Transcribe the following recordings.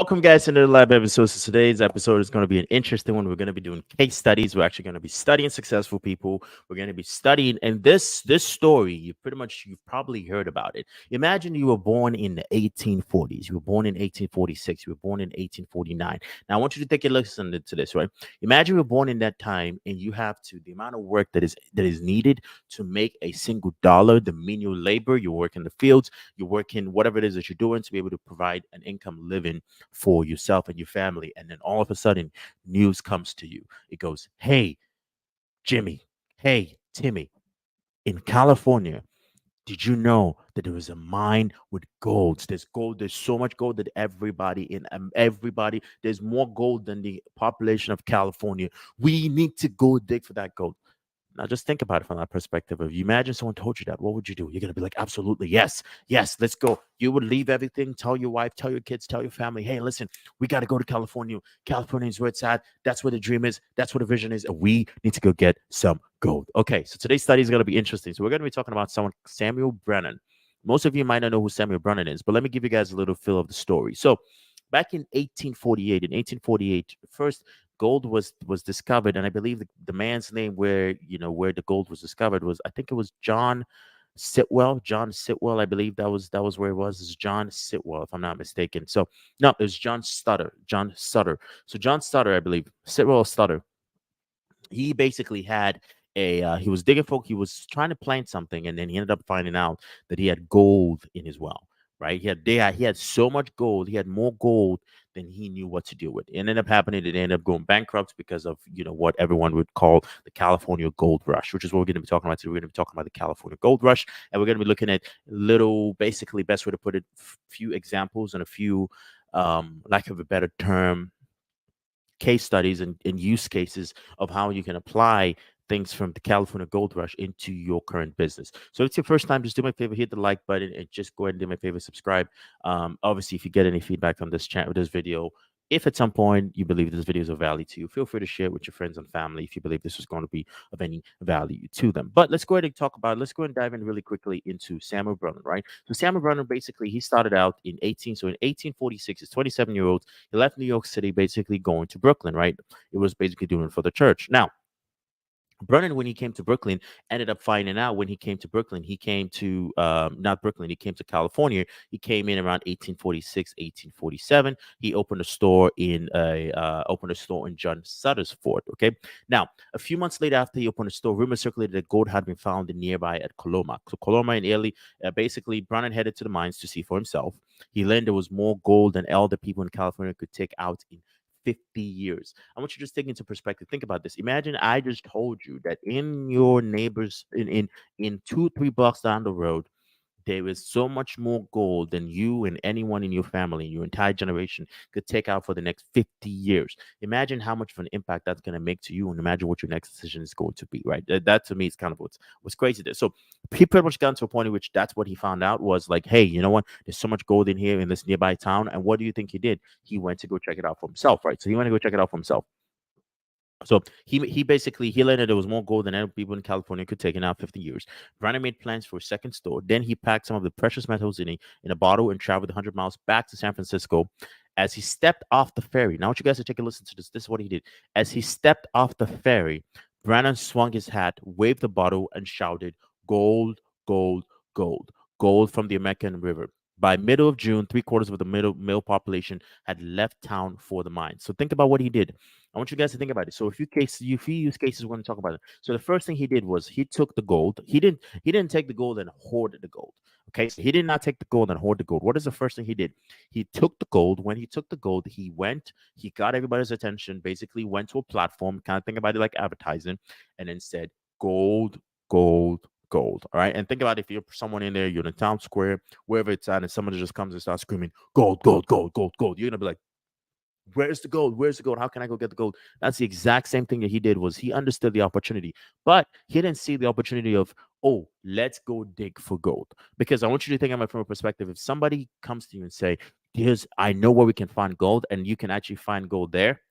Welcome, guys, to the live episode. So today's episode is going to be an interesting one. We're going to be doing case studies. We're actually going to be studying successful people. We're going to be studying, and this story, you've probably heard about it. Imagine you were born in the 1840s. You were born in 1846. You were born in 1849. Now, I want you to take a listen to this, right? Imagine you were born in that time, and you have to the amount of work that is needed to make a single dollar, the menial labor. You work in the fields. You work in whatever it is that you're doing to be able to provide an income living for yourself and your family. And then all of a sudden, news comes to you. It goes, "Hey, Jimmy, hey, Timmy, in California, did you know that there was a mine with golds? There's gold. There's so much gold that there's more gold than the population of California. We need to go dig for that gold." Now, just think about it from that perspective. If you imagine someone told you that, what would you do? You're going to be like, absolutely, yes, yes, let's go. You would leave everything, tell your wife, tell your kids, tell your family, hey, listen, we got to go to California. California is where it's at. That's where the dream is. That's where the vision is. And we need to go get some gold. Okay, so today's study is going to be interesting. So we're going to be talking about someone, Samuel Brennan. Most of you might not know who Samuel Brennan is, but let me give you guys a little feel of the story. So back in 1848, first gold was discovered, and I believe the man's name where the gold was discovered was, I think it was John Sitwell. I believe that was where it was. Is John Sitwell, if I'm not mistaken. So no, it was John Sutter. So John Sutter, I believe, Sitwell Sutter. He basically had he was digging for, he was trying to plant something, and then he ended up finding out that he had gold in his well. Right, he had so much gold. He had more gold than he knew what to do with. It ended up happening that they ended up going bankrupt because of what everyone would call the California Gold Rush, which is what we're going to be talking about today. We're going to be talking about the California Gold Rush, and we're going to be looking at little, basically, best way to put it, few examples and a few, lack of a better term, case studies and use cases of how you can apply things from the California Gold Rush into your current business. So if it's your first time, just do me a favor, hit the like button, and just go ahead and do me a favor, subscribe. Obviously, if you get any feedback from this chat, this video, if at some point you believe this video is of value to you, feel free to share it with your friends and family if you believe this is going to be of any value to them. But let's go ahead and let's go and dive in really quickly into Samuel Brennan, right? So Samuel Brennan, basically, he started out in 1846, he's 27-year-old. He left New York City, basically going to Brooklyn, right? It was basically doing it for the church. Now, Brennan, when he came to Brooklyn, ended up finding out when he came to Brooklyn, he came to not Brooklyn, he came to California. He came in around 1846, 1847. He opened a store in John Sutter's Fort. Okay. Now, a few months later, after he opened a store, rumors circulated that gold had been found in nearby at Coloma. So Coloma in Italy, basically, Brennan headed to the mines to see for himself. He learned there was more gold than all the people in California could take out in 50 years. I want you to just take into perspective. Think about this. Imagine I just told you that in your neighbors, in 2, 3 blocks down the road, there is so much more gold than you and anyone in your family, your entire generation, could take out for the next 50 years. Imagine how much of an impact that's going to make to you, and imagine what your next decision is going to be, right? That to me is kind of what's crazy there. So he pretty much got to a point in which that's what he found out was like, hey, you know what? There's so much gold in here in this nearby town. And what do you think he did? He went to go check it out for himself, right? So he went to go check it out for himself. So he basically he learned that there was more gold than any people in California could take in out 50 years. Brandon made plans for a second store. Then he packed some of the precious metals in a bottle and traveled 100 miles back to San Francisco. As he stepped off the ferry, now I want you guys to take a listen to this. This is what he did. As he stepped off the ferry, Brandon swung his hat, waved the bottle, and shouted, "Gold, gold, gold, gold from the American River." By middle of June, three-quarters of the male population had left town for the mine. So think about what he did. I want you guys to think about it. So if you use cases, we're going to talk about it. So the first thing he did was he took the gold. He didn't take the gold and hoard the gold. Okay, so he did not take the gold and hoard the gold. What is the first thing he did? He took the gold. When he took the gold, he got everybody's attention, basically went to a platform, kind of think about it like advertising, and then said, "Gold, gold, gold." All right. And think about if you're someone in there, you're in town square, wherever it's at, and somebody just comes and starts screaming, "Gold, gold, gold, gold, gold." You're gonna be like, "Where's the gold? Where's the gold? How can I go get the gold?" That's the exact same thing that he did. Was he understood the opportunity, but he didn't see the opportunity of, oh, let's go dig for gold. Because I want you to think of it from a perspective. If somebody comes to you and say, "Here's, I know where we can find gold," and you can actually find gold there,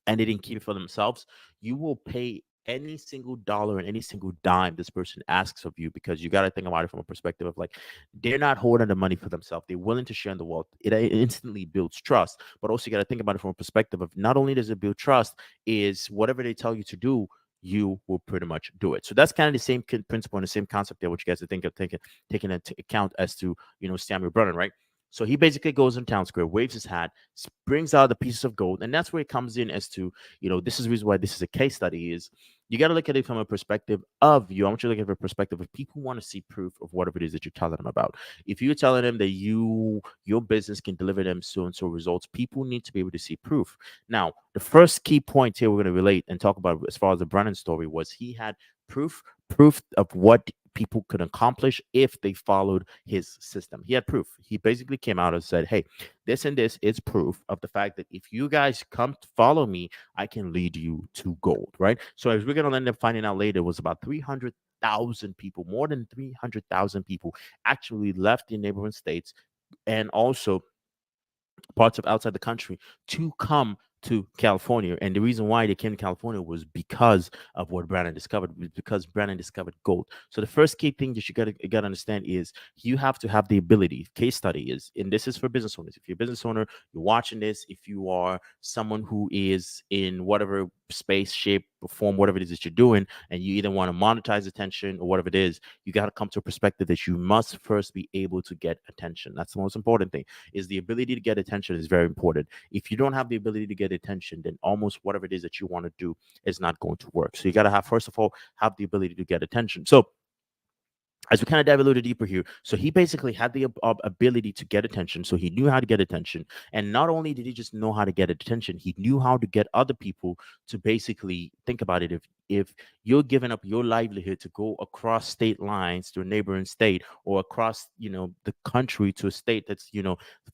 and they didn't keep it for themselves, you will pay any single dollar and any single dime this person asks of you, because you got to think about it from a perspective of like, they're not holding the money for themselves. They're willing to share in the wealth. It instantly builds trust. But also, you got to think about it from a perspective of not only does it build trust, is whatever they tell you to do, you will pretty much do it. So that's kind of the same principle and the same concept there, which you guys are think of taking into account as to, Samuel Brennan, right? So he basically goes in town square, waves his hat, brings out the pieces of gold, and that's where it comes in as to, this is the reason why this is a case study. Is you got to look at it from a perspective of you. I want you to look at it from a perspective of people want to see proof of whatever it is that you're telling them about. If you're telling them that your business can deliver them so and so results, people need to be able to see proof. Now, the first key point here we're going to relate and talk about as far as the Brennan story was he had proof of what people could accomplish if they followed his system. He had proof. He basically came out and said, hey, this and this is proof of the fact that if you guys come to follow me, I can lead you to gold, right? So as we're going to end up finding out later, it was about 300,000 people, more than 300,000 people actually left the neighboring states and also parts of outside the country to come to California. And the reason why they came to California was because of what Brandon discovered, because Brandon discovered gold. So the first key thing that you gotta understand is you have to have the ability. Case study is, and this is for business owners. If you're a business owner, you're watching this, if you are someone who is in whatever space, shape, or form, whatever it is that you're doing, and you either want to monetize attention or whatever it is, you got to come to a perspective that you must first be able to get attention. That's the most important thing, is the ability to get attention is very important. If you don't have the ability to get attention, then almost whatever it is that you want to do is not going to work. So you got to have, first of all, have the ability to get attention. So as we kind of dive a little deeper here, so he basically had the ability to get attention. So he knew how to get attention. And not only did he just know how to get attention, he knew how to get other people to basically think about it. If you're giving up your livelihood to go across state lines to a neighboring state, or across, the country to a state that's,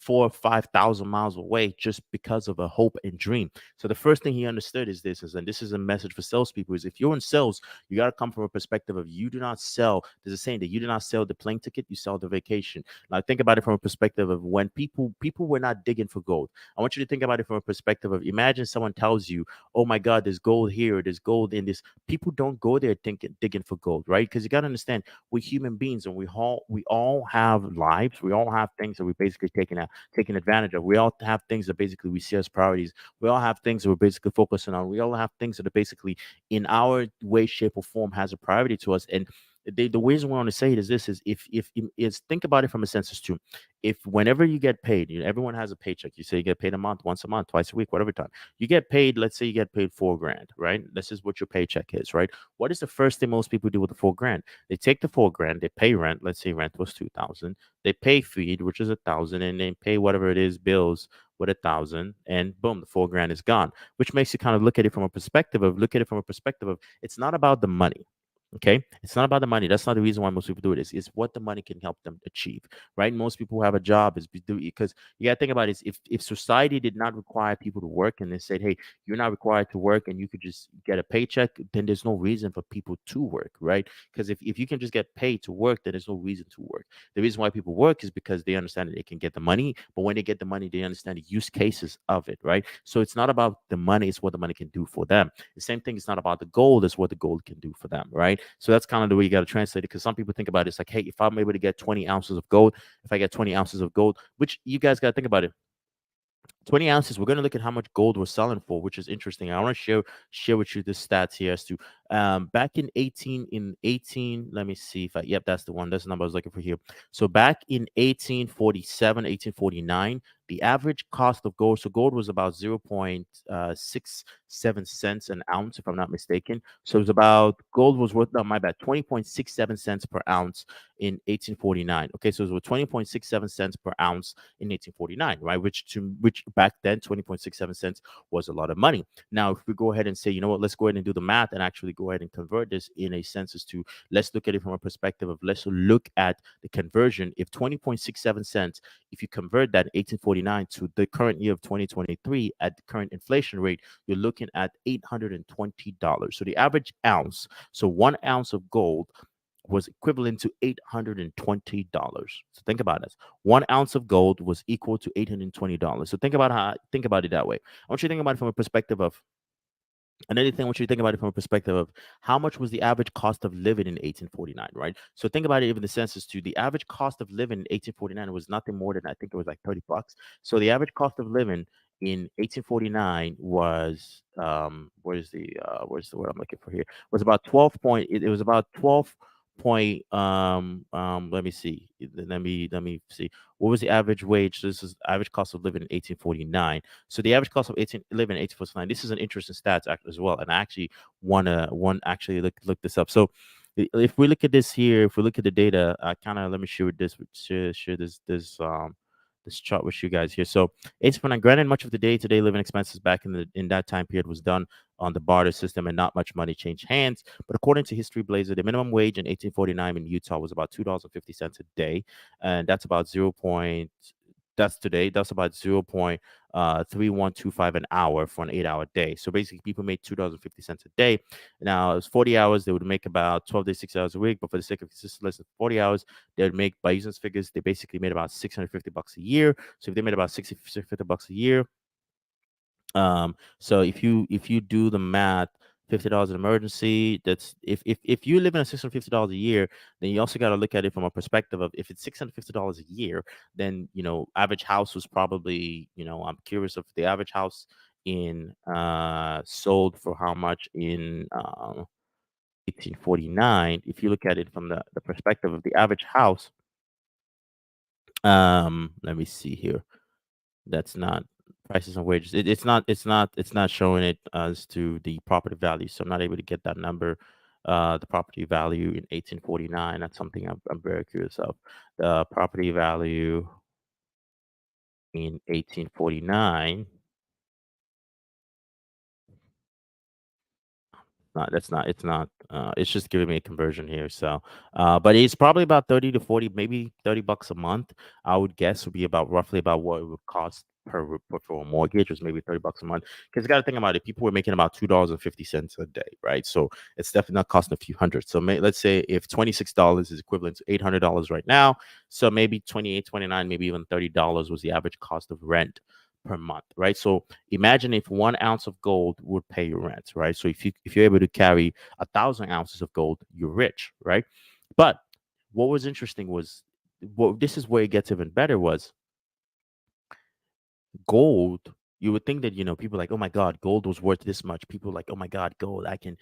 4 or 5 thousand miles away, just because of a hope and dream. So the first thing he understood is this, and this is a message for salespeople, is if you're in sales, you got to come from a perspective of you do not sell. There's a saying that you do not sell the plane ticket, you sell the vacation. Now think about it from a perspective of when people were not digging for gold. I want you to think about it from a perspective of, imagine someone tells you, oh my God, there's gold here, there's gold in this. People don't go there digging for gold, right? Because you got to understand, we're human beings, and we all have lives. We all have things that we're basically taking advantage of. We all have things that basically we see as priorities. We all have things that we're basically focusing on. We all have things that are basically in our way, shape, or form has a priority to us. And the reason we want to say it is this, is if is think about it from a census too. If whenever you get paid, everyone has a paycheck. You say you get paid a month, once a month, twice a week, whatever time you get paid. Let's say you get paid 4 grand, right? This is what your paycheck is, right? What is the first thing most people do with the 4 grand? They take the 4 grand, they pay rent. Let's say rent was 2,000. They pay feed, which is 1,000, and they pay whatever it is, bills with 1,000, and boom, the 4 grand is gone. Which makes you kind of look at it from a perspective of it's not about the money. Okay, it's not about the money. That's not the reason why most people do it. It's what the money can help them achieve, right? Most people who have a job is because you got to think about it. Is if society did not require people to work, and they said, hey, you're not required to work and you could just get a paycheck, then there's no reason for people to work, right? Because if you can just get paid to work, then there's no reason to work. The reason why people work is because they understand that they can get the money, but when they get the money, they understand the use cases of it, right? So it's not about the money, it's what the money can do for them. The same thing is not about the gold, it's what the gold can do for them, right? So that's kind of the way you got to translate it, because some people think about it, it's like, hey, if I'm able to get 20 ounces of gold, if I get 20 ounces of gold, which you guys got to think about it, 20 ounces, we're going to look at how much gold we're selling for, which is interesting. I want to share with you the stats here as to back in 18, let me see if I, yep, that's the one, that's the number I was looking for here. So back in 1847, 1849, the average cost of gold, so gold was about 0.67 cents an ounce, if I'm not mistaken. So it was about, gold was worth, no, my bad, 20.67 cents per ounce in 1849. Okay, so it was 20.67 cents per ounce in 1849, right? Which back then, 20.67 cents was a lot of money. Now, if we go ahead and say, you know what, let's go ahead and do the math and actually go ahead and convert this in a sense as to, let's look at it from a perspective of, let's look at the conversion. If 20.67 cents, if you convert that in 1849 to the current year of 2023 at the current inflation rate, you're looking at $820. So the average ounce, so 1 ounce of gold was equivalent to $820. So think about this. 1 ounce of gold was equal to $820. So think about it that way. I want you to think about it from a perspective of Another thing, I want you to think about it from a perspective of how much was the average cost of living in 1849, right? So think about it even the census too. The average cost of living in 1849 was nothing more than, I think it was like 30 bucks. So the average cost of living in 1849 was where's the word I'm looking for here? Was about 12 point it was about 12 point let me see. Let me see. What was the average wage? This is average cost of living in 1849. So the average cost of 1849. This is an interesting stats as well, and I actually want actually look this up. So if we look at this here, if we look at the data, I kind of let me share this share this chart with you guys here. So 1849. Granted, much of the day-to-day living expenses back in that time period was done on the barter system, and not much money changed hands. But according to History Blazer, the minimum wage in 1849 in Utah was about $2.50 a day, and that's about that's today. That's about 0.3125 an hour for an 8-hour day. So basically, people made $2.50 a day. Now, it's 40 hours. They would make about 12 days, 6 hours a week. But for the sake of consistency, less than 40 hours, they would make, by using those figures, they basically made about 650 bucks a year. So if they made about 650 bucks a year, so if you do the math, $50 an emergency, that's if you live in a $650 a year, then you also got to look at it from a perspective of, if it's $650 a year, then average house was probably, I'm curious if the average house in sold for how much in 1849. If you look at it from the perspective of the average house, let me see here. That's not prices and wages. It's not showing it as to the property value. So I'm not able to get that number. The property value in 1849. That's something I'm very curious of. The property value in 1849. That's not. It's not. It's just giving me a conversion here. So, but it's probably about 30 to 40, maybe 30 bucks a month. I would guess would be about roughly about what it would cost for a mortgage, was maybe 30 bucks a month. Because you got to think about it. People were making about $2.50 a day, right? So it's definitely not costing a few hundred. So let's say if $26 is equivalent to $800 right now, so maybe 28, 29, maybe even $30 was the average cost of rent per month, right? So imagine if 1 ounce of gold would pay your rent, right? So if you're able to carry 1,000 ounces of gold, you're rich, right? But what was interesting was, this is where it gets even better, was gold. You would think that, people like, oh my god, gold was worth this much. People like, oh my god, gold, I can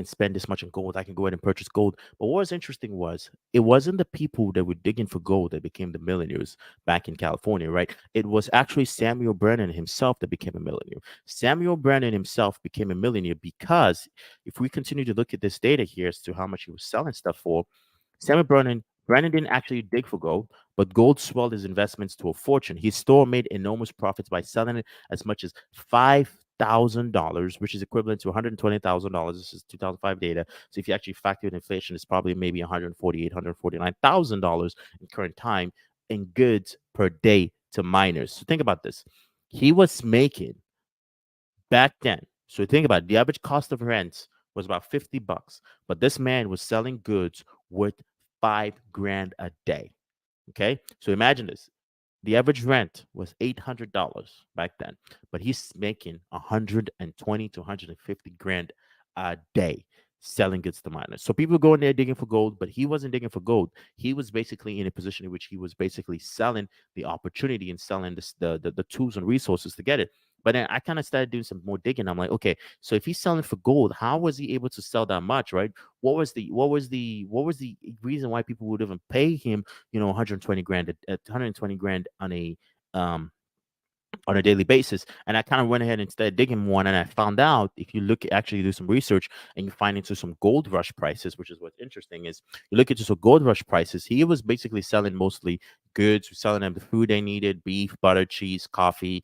spend this much on gold, I can go ahead and purchase gold. But what was interesting was, it wasn't the people that were digging for gold that became the millionaires back in California, right? It was actually Samuel Brennan himself that became a millionaire. Samuel Brennan himself became a millionaire because, if we continue to look at this data here as to how much he was selling stuff for, Samuel Brennan didn't actually dig for gold, but gold swelled his investments to a fortune. His store made enormous profits by selling it as much as $5,000, which is equivalent to $120,000. This is 2005 data. So if you actually factor in inflation, it's probably maybe $149,000 in current time in goods per day to miners. So think about this. He was making, back then, so think about it, the average cost of rent was about 50 bucks, but this man was selling goods worth 5 grand a day. Okay. So imagine this. The average rent was $800 back then, but he's making 120 to 150 grand a day selling goods to miners. So people go in there digging for gold, but he wasn't digging for gold. He was basically in a position in which he was basically selling the opportunity and selling the tools and resources to get it. But then I kind of started doing some more digging. I'm like, okay, so if he's selling for gold, how was he able to sell that much, right? What was the reason why people would even pay him, 120 grand, at 120 grand um on a daily basis? And I kind of went ahead and started digging one, and I found out, if you look, actually do some research, and you find into some gold rush prices, which is what's interesting, is you look into some gold rush prices. He was basically selling mostly goods, selling them the food they needed: beef, butter, cheese, coffee,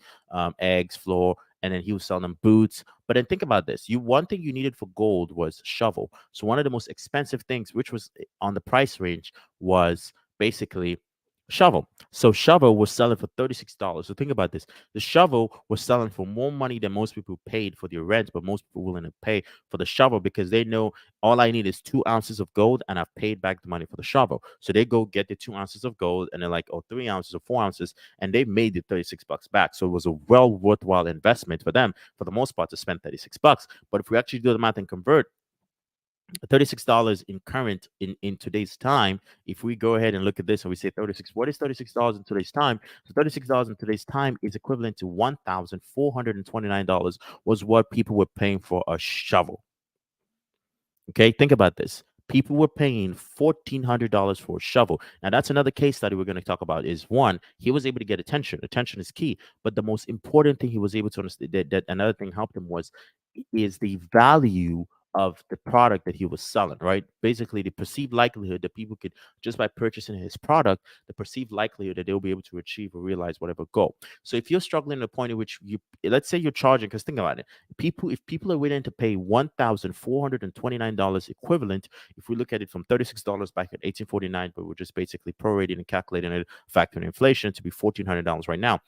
eggs, flour. And then he was selling them boots. But then think about this. One thing you needed for gold was shovel. So one of the most expensive things, which was on the price range, was basically Shovel. So shovel was selling for $36. So think about this. The shovel was selling for more money than most people paid for their rent, but most people willing to pay for the shovel because they know all I need is 2 ounces of gold and I've paid back the money for the shovel. So they go get the 2 ounces of gold and they're like, oh, 3 ounces or 4 ounces, and they made the $36 back. So it was a well worthwhile investment for them for the most part to spend $36. But if we actually do the math and convert, $36 in current in today's time, if we go ahead and look at this and we say 36, what is $36 in today's time? So $36 in today's time is equivalent to $1,429 was what people were paying for a shovel. Okay, think about this. People were paying $1,400 for a shovel. Now, that's another case study we're going to talk about. Is one, he was able to get attention. Attention is key. But the most important thing he was able to understand that another thing helped him was is the value of the product that he was selling, right? Basically, the perceived likelihood that people could, just by purchasing his product, the perceived likelihood that they'll be able to achieve or realize whatever goal. So if you're struggling to the point at which you, let's say you're charging, because think about it, if people are willing to pay $1,429 equivalent, if we look at it from $36 back in 1849, but we're just basically prorating and calculating it, factoring inflation to be $1,400 right now.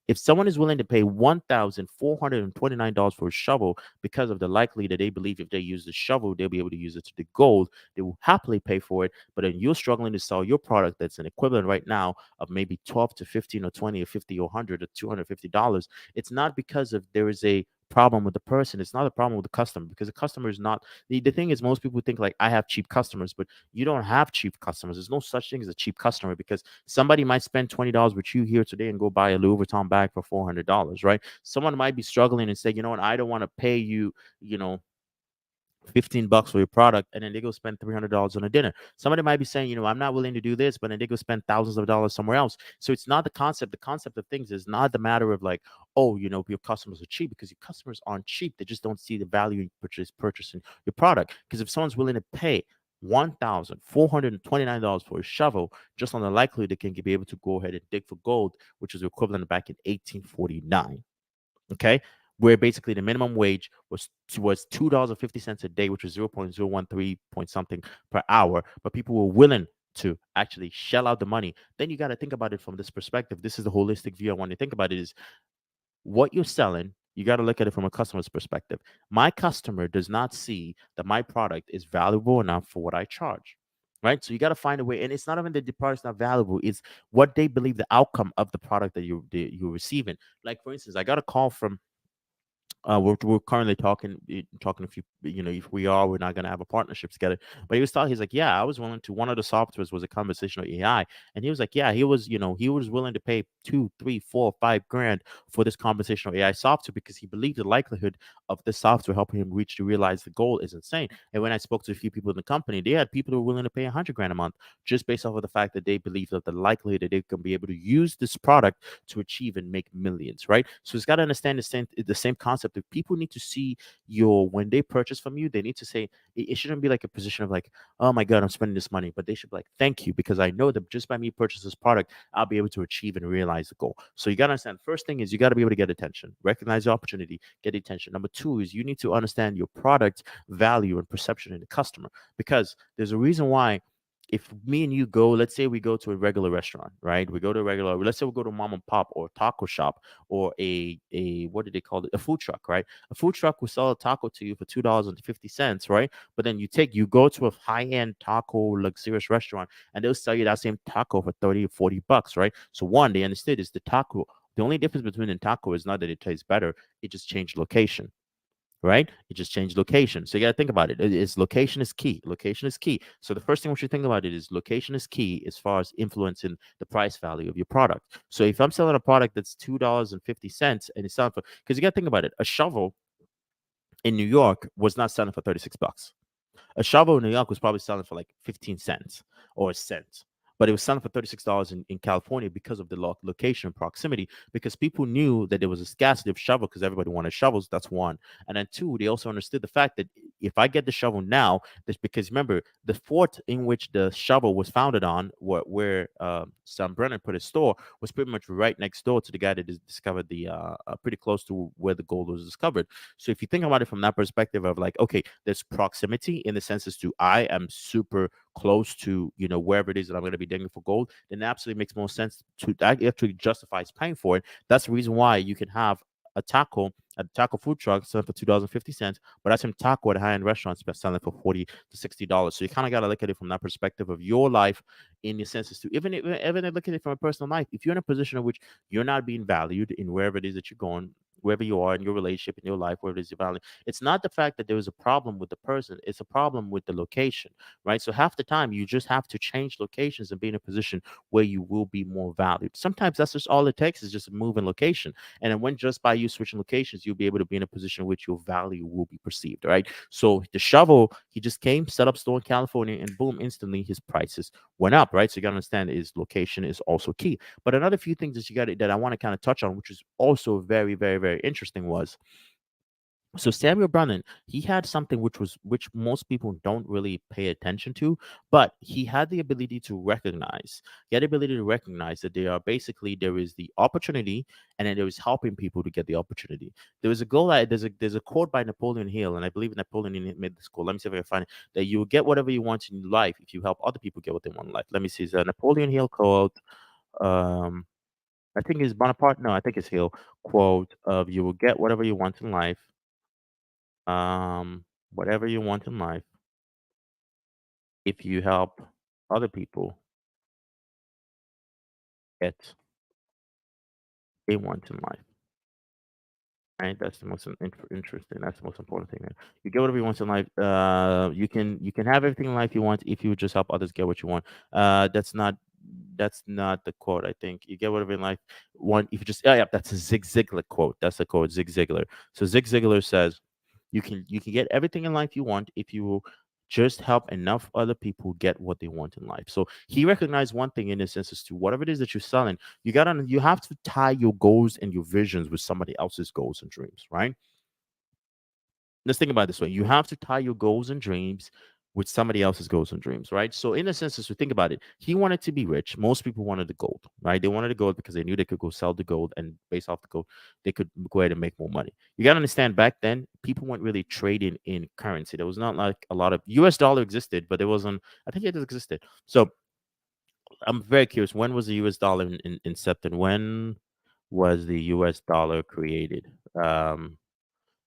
If someone is willing to pay $1,429 for a shovel because of the likely that they believe if they use the shovel, they'll be able to use it to the gold, they will happily pay for it. But then you're struggling to sell your product that's an equivalent right now of maybe 12 to 15 or 20 or 50 or 100 or $250. It's not because of there is a problem with the person. It's not a problem with the customer because the customer is not the thing is most people think like I have cheap customers, but you don't have cheap customers. There's no such thing as a cheap customer because somebody might spend $20 with you here today and go buy a Louis Vuitton bag for $400, right? Someone might be struggling and say, you know what, I don't want to pay you, you know, $15 for your product, and then they go spend $300 on a dinner. Somebody might be saying, you know, I'm not willing to do this, but then they go spend thousands of dollars somewhere else. So it's not the concept. The concept of things is not the matter of like, oh, you know, your customers are cheap because your customers aren't cheap. They just don't see the value in purchasing your product. Because if someone's willing to pay $1,429 for a shovel, just on the likelihood they can be able to go ahead and dig for gold, which is equivalent back in 1849. Okay, where basically the minimum wage was $2.50 a day, which was 0.013 point something per hour, but people were willing to actually shell out the money. Then you got to think about it from this perspective. This is the holistic view I want to think about it is what you're selling. You got to look at it from a customer's perspective. My customer does not see that my product is valuable enough for what I charge. Right. So you got to find a way. And it's not even that the product's not valuable, it's what they believe the outcome of the product that you're receiving. Like, for instance, I got a call from we're currently talking a few, you know, if we are, we're not going to have a partnership together, but he was talking, he's like, yeah, I was willing to, one of the softwares was a conversational AI, and he was like, yeah, he was, you know, he was willing to pay 2 3 4 5 grand for this conversational AI software because he believed the likelihood of this software helping him reach to realize the goal is insane. And when I spoke to a few people in the company, they had people who were willing to pay 100 grand a month just based off of the fact that they believe that the likelihood that they can be able to use this product to achieve and make millions, right? So it's got to understand the same concept. If people need to see your, when they purchase from you, they need to say it shouldn't be like a position of like, oh my god, I'm spending this money, but they should be like, thank you, because I know that just by me purchasing this product, I'll be able to achieve and realize the goal. So you got to understand, first thing is you got to be able to get attention, recognize the opportunity, get attention. Number two is you need to understand your product value and perception in the customer, because there's a reason why if me and you go, let's say we go to a regular restaurant, right? We go to a regular, let's say we go to mom and pop or taco shop or a what do they call it? A food truck, right? A food truck will sell a taco to you for $2.50, right? But then you go to a high-end taco luxurious restaurant and they'll sell you that same taco for 30 or 40 bucks, right? So one, they understood is the taco. The only difference between the taco is not that it tastes better, it just changed location, right? It just changed location. So you got to think about it. It's location is key. Location is key. So the first thing we should think about it is location is key as far as influencing the price value of your product. So if I'm selling a product that's $2.50 and it's selling for, because you got to think about it, a shovel in New York was not selling for $36. A shovel in New York was probably selling for like 15 cents or a cent. But it was selling for $36 in California because of the location and proximity, because people knew that there was a scarcity of shovel because everybody wanted shovels. That's one. And then two, they also understood the fact that if I get the shovel now, that's because remember the fort in which the shovel was founded on, where Sam Brennan put his store, was pretty much right next door to the guy that discovered the pretty close to where the gold was discovered. So if you think about it from that perspective of like, okay, there's proximity in the sense as to I am super close to wherever it is that I'm going to be digging for gold, then it absolutely makes more sense to that actually justifies paying for it. That's the reason why you can have a taco at a taco food truck selling for $2.50, but that's some taco at a high-end restaurants selling for $40 to $60. So you kind of got to look at it from that perspective of your life, in the sense to even look at it from a personal life. If you're in a position in which you're not being valued in wherever it is that you're going, wherever you are in your relationship, in your life, wherever it is you're valued, it's not the fact that there was a problem with the person, it's a problem with the location, right? So half the time you just have to change locations and be in a position where you will be more valued. Sometimes that's just all it takes, is just a move in location. And then when just by you switching locations, you'll be able to be in a position in which your value will be perceived, right? So the shovel, he just came, set up store in California, and boom, instantly his prices went up, right? So you gotta understand is location is also key. But another few things that you got that I want to kind of touch on, which is also very, very, very interesting, was so Samuel Brunnan, he had something which most people don't really pay attention to, but he had the ability to recognize. He had the ability to recognize that there is the opportunity, and then there is helping people to get the opportunity. There was a goal. There's a quote by Napoleon Hill, and I believe Napoleon Hill made this quote. Let me see if I can find it. That you will get whatever you want in life if you help other people get what they want in life. Let me see. It's a Napoleon Hill quote. Um, I think it's Bonaparte. No, I think it's Hill quote of you will get whatever you want in life, um, whatever you want in life, if you help other people get they want in life. Right, that's the most interesting. That's the most important thing. There. You get whatever you want in life. You can have everything in life you want if you just help others get what you want. That's not the quote. I think you get whatever in life want if you just yeah, that's a Zig Ziglar quote. That's the quote, Zig Ziglar. So Zig Ziglar says you can get everything in life you want if you just help enough other people get what they want in life. So he recognized one thing in this instance to whatever it is that you're selling, you have to tie your goals and your visions with somebody else's goals and dreams, right? Let's think about it this way. You have to tie your goals and dreams with somebody else's goals and dreams, right? So in a sense, as we think about it, he wanted to be rich. Most people wanted the gold, right? They wanted the gold because they knew they could go sell the gold, and based off the gold, they could go ahead and make more money. You got to understand, back then, people weren't really trading in currency. There was not like a lot of US dollar existed, but there wasn't, I think it existed. So I'm very curious, when was the US dollar incepted? When was the US dollar created?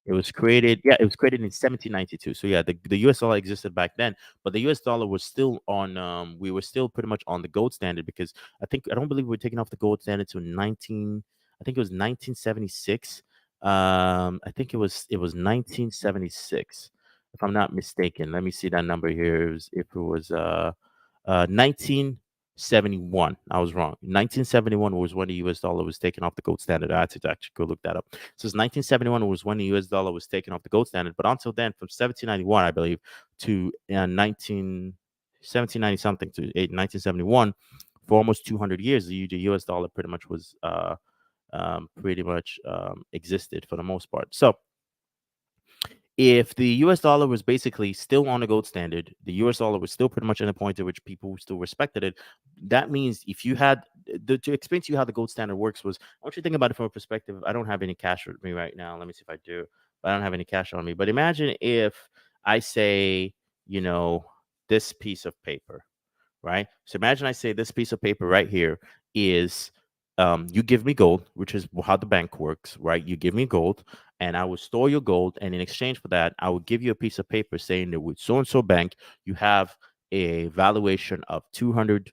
It was created in 1792. So yeah, the US dollar existed back then, but the US dollar was still on we were still pretty much on the gold standard, because I don't believe we were taking off the gold standard to 19 I think it was 1976. I think it was 1976, if I'm not mistaken. Let me see that number here. If it was 1971. I was wrong. 1971 was when the US dollar was taken off the gold standard. I had to actually go look that up. So it's 1971 was when the US dollar was taken off the gold standard. But until then, from 1791, I believe, to 1790 something to 1971, for almost 200 years, the US dollar pretty much was existed for the most part. So if the US dollar was basically still on the gold standard, the US dollar was still pretty much in a point at which people still respected it. That means if you had to explain to you how the gold standard works was, I want you to think about it from a perspective. I don't have any cash with me right now. Let me see if I do. But I don't have any cash on me. But imagine if I say, you know, this piece of paper, right? So imagine I say this piece of paper right here is you give me gold, which is how the bank works, right? You give me gold, and I will store your gold, and in exchange for that, I will give you a piece of paper saying that with so and so bank, you have a valuation of $200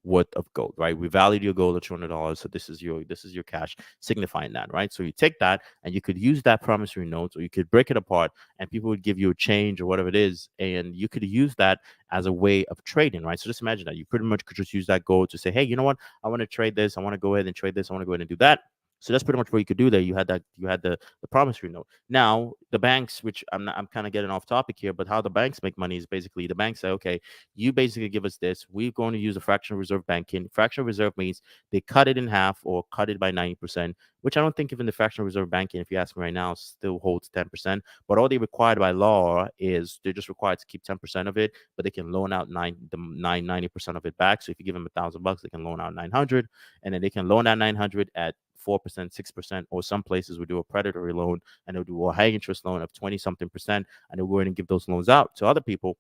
worth of gold, right? We valued your gold at $200, so this is your cash, signifying that, right? So you take that, and you could use that promissory note, or you could break it apart, and people would give you a change or whatever it is, and you could use that as a way of trading, right? So just imagine that you pretty much could just use that gold to say, hey, you know what? I want to trade this. I want to go ahead and trade this. I want to go ahead and do that. So that's pretty much what you could do there. You had the promissory note. Now the banks, which I'm kind of getting off topic here, but how the banks make money is basically the banks say, okay, you basically give us this. We're going to use a fractional reserve banking. Fractional reserve means they cut it in half or cut it by 90%, which I don't think even the fractional reserve banking, if you ask me right now, still holds 10%. But all they required by law is they're just required to keep 10% of it, but they can loan out 90% of it back. So if you give them $1,000, they can loan out 900, and then they can loan out 900 at 4%, 6%, or some places will do a predatory loan and they'll do a high interest loan of 20 something percent, and they'll go ahead and give those loans out to other people.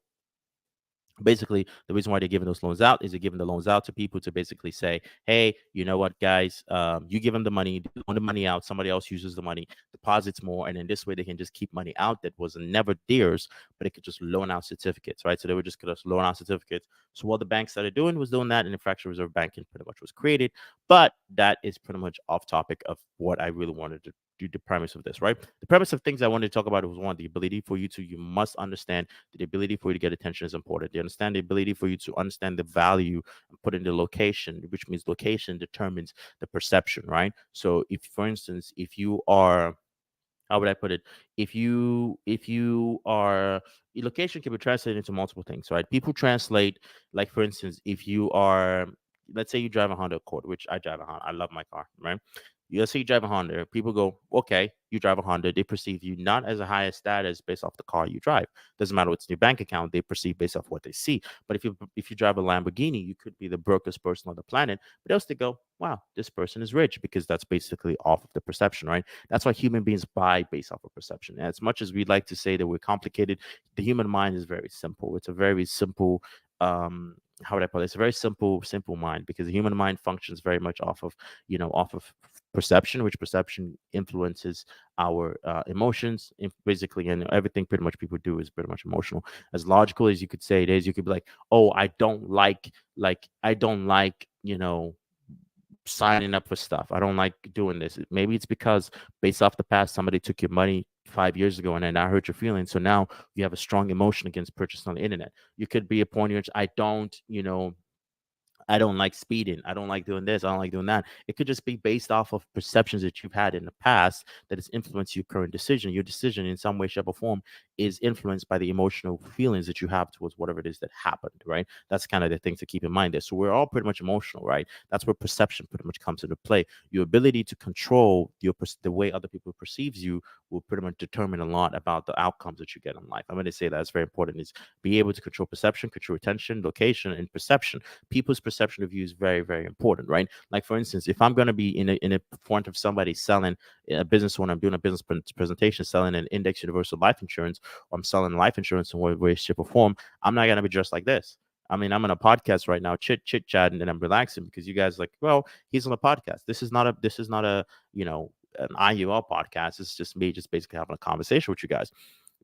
Basically, the reason why they're giving those loans out is they're giving the loans out to people to basically say, hey, you know what, guys, you give them the money, they loan the money out, somebody else uses the money, deposits more, and then this way they can just keep money out that was never theirs, but they could just loan out certificates, right? So they were just going to loan out certificates. So what the banks started doing was doing that, and the fractional reserve banking pretty much was created. But that is pretty much off topic of what I really wanted to do, the premise of this, right? The premise of things I wanted to talk about was one, the ability for you to, you must understand the ability for you to get attention is important. You understand the ability for you to understand the value and put in the location, which means location determines the perception, right? So if, for instance, if you are, how would I put it? If you are, your location can be translated into multiple things, right? People translate, like for instance, if you are, let's say you drive a Honda Accord, which I drive a Honda, I love my car, right? Let's say you drive a Honda, people go, okay, you drive a Honda, they perceive you not as a higher status based off the car you drive. Doesn't matter what's in your bank account, they perceive based off what they see. But if you drive a Lamborghini, you could be the brokest person on the planet, but else they go, wow, this person is rich, because that's basically off of the perception, right? That's why human beings buy based off of perception. And as much as we'd like to say that we're complicated, the human mind is very simple. It's a very simple, how would I put it? It's a very simple mind, because the human mind functions very much off of, off of perception, which perception influences our emotions, basically, and everything pretty much people do is pretty much emotional. As logical as you could say it is, you could be like, oh, I don't like, signing up for stuff. I don't like doing this. Maybe it's because based off the past, somebody took your money 5 years ago and then that hurt your feelings. So now you have a strong emotion against purchasing on the internet. You could be a point in which I don't like speeding. I don't like doing this. I don't like doing that. It could just be based off of perceptions that you've had in the past that has influenced your current decision. Your decision, in some way, shape, or form, is influenced by the emotional feelings that you have towards whatever it is that happened, right? That's kind of the thing to keep in mind there. So we're all pretty much emotional, right? That's where perception pretty much comes into play. Your ability to control the way other people perceives you will pretty much determine a lot about the outcomes that you get in life. I'm going to say that's very important, is be able to control perception, control attention, location, and perception. People's perception of you is very, very important, right? Like for instance, if I'm going to be in a front of somebody selling a business, when I'm doing a business presentation, selling an index universal life insurance, or I'm selling life insurance in one way, shape, or form, I'm not going to be dressed like this. I mean, I'm on a podcast right now, chit chat, and then I'm relaxing because you guys like, well, he's on a podcast. This is not a an IUL podcast. It's just me, just basically having a conversation with you guys.